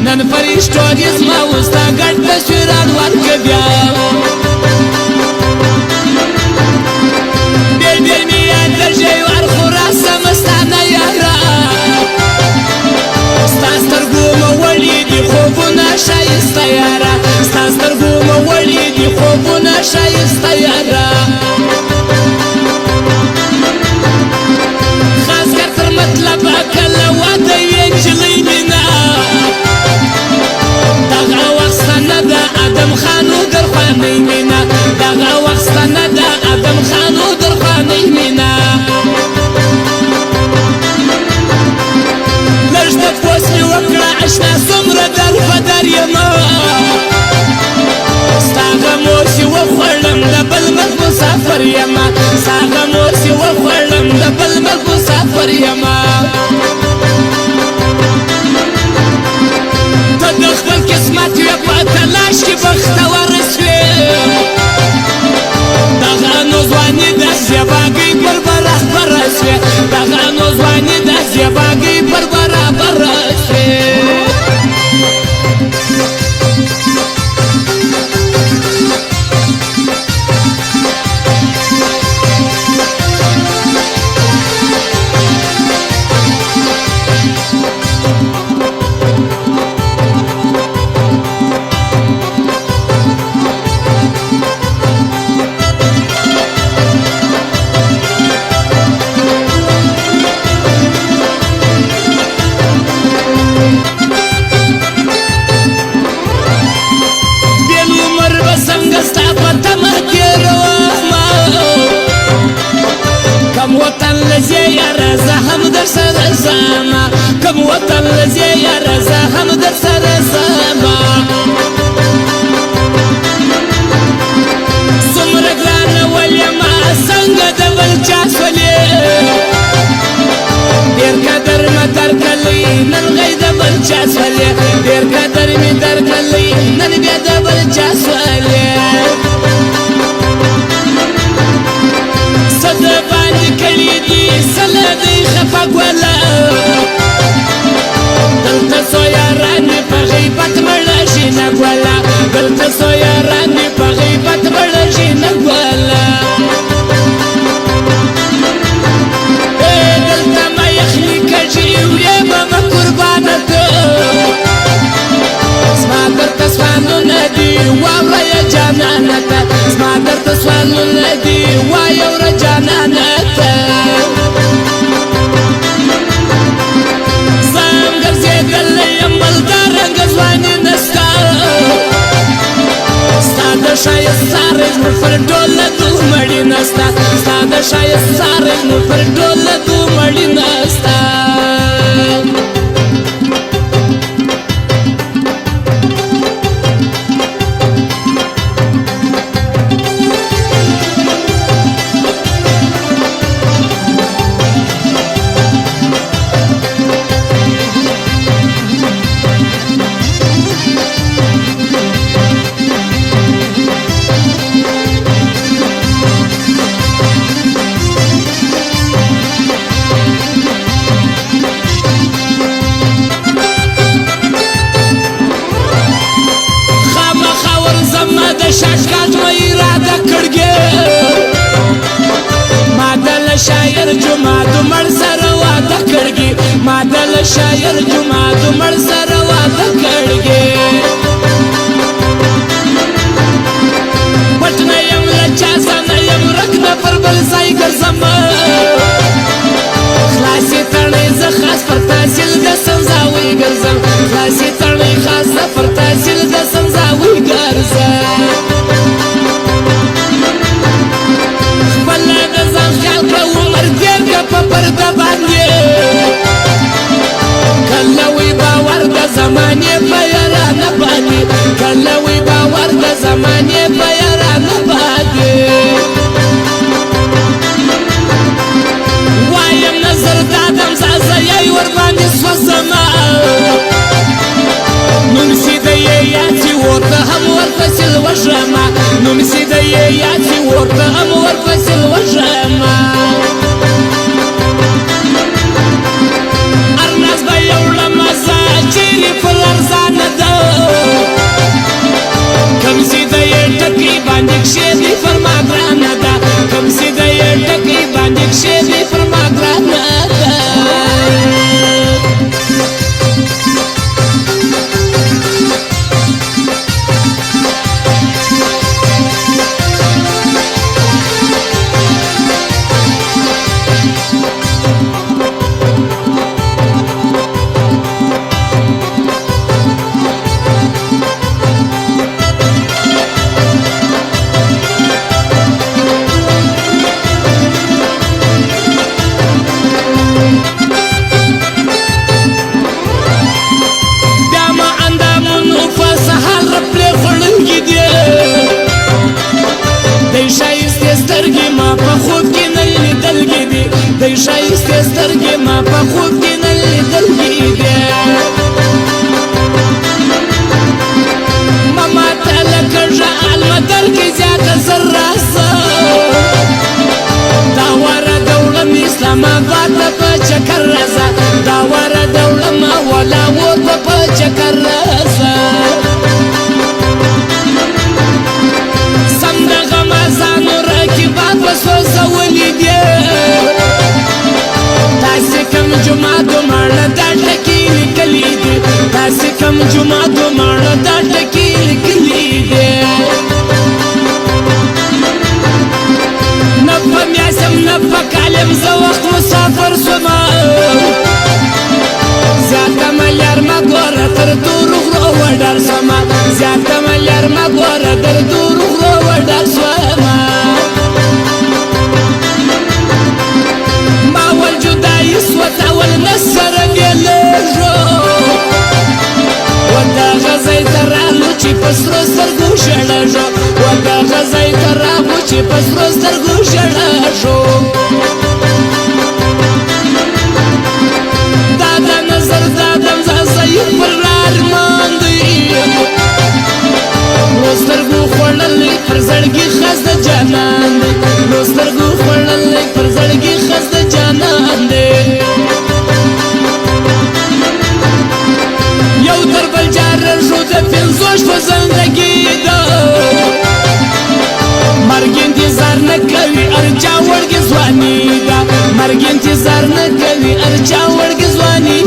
نن فرشتو دې زما وستا ګډ تصویران ورکه بیا بیل بیل می یاد درځي ورخو راسم ستانه یارا ستا سترګو مې وړي دي خوبونه ښایسته یارا ستا سترګو مې وړي دي خوبونه ښایسته یارا خاص کر تر مطلب کله واده وي نجلۍ مینا دغه وخت نه د ادم خانو درخوانۍ مینا دغه وخت نه د ادم خانو درخوانۍ مینا لږ تپوس مې وکړه اشنا څومره دربدر یمه ستا غموس یې وخوړم د بل ملک مسافر یمه ستا غموس یې وخوړم د بل ملک مسافر یمه ته د خپل قسمت یې په تلاش کې بختور شوې دغه نو ځواني د زیباګۍ پر برابره شوې دغه نو ځواني د زیباګۍ پر برابره شوې کم وطن لزی یار زه هم در سره زما څومره ګرانه ولېمه څنګه د بل چا شولې ډېر قدر مې درکړلی نن غی د بل چا شولې ډېر قدر مې درکړلی نن بیا د بل چا شولې څه د باندې کړي دي څه له دوی خفه ګوله دلته څو یاران مې په غیبت مړه شي نه ګوله دلته څو یاران مې په غیبت مړه شي نه ګوله دلته مه یخني کږي وړې به مه قربانه که زما درته سوالونه دي واوره یې جانانه ته زما درته سوالونه دي وایه وره جانانه ته شایست سارے زمر پر ډوله تو مړی نستا ستا د شایست سارے زمر پر ډوله تو مړی نستا ورپسې وژما ارناز به یوړه مزه چیرې پر ارزانه ده کم سیده یې ټکي باندې کښېږدي پر ما ګرانه ده کم سیده یې ټکي باندې کښېږدي پر ما ګرانه ده دی ښایستې سترګې ما په خوب کې نه لیدلې دي ما ماته لکه ژال مدر کې زیاته زر راسه دا واره د وړم اسلام آباد ته په چکر راځه دا واره د وړم ولاوت ته په چکر راځه سم د غمازانو رقیبات به سوځولي دي جمعه ماړه دا ټکي لیکلي دي داسې کم جمعه ماړه دا ټکي لیکلي دي نه په میاشم نه په کالم زه وخت مسافر شومه زیاته مه یار مه ګوره تر تورو غرو وډار شومه زیاته مه یار مه ګوره تر تورو غرو وډار شومه ما ول جدایي سوته ول نه سره بېلېږو و دغه ځای ته راغلو چې په سرو سترګو ژړېږو و دغه ځای ته راغلو چې په سرو سترګو ژړېږو دا د نظر دا دمزه ضعیف پر ارمان دی نو سترګو خوړلی پر زړګي خس د جانان دی نو سترګو خوړلی پر زړګي خس د جانان دی یو تر بل جارېږو د پنځو شپو زندګي ده مرګ انتظار نه کوي هر چا وړګې ځواني ده مرګ انتظار نه کوي هر چا وړګې ځواني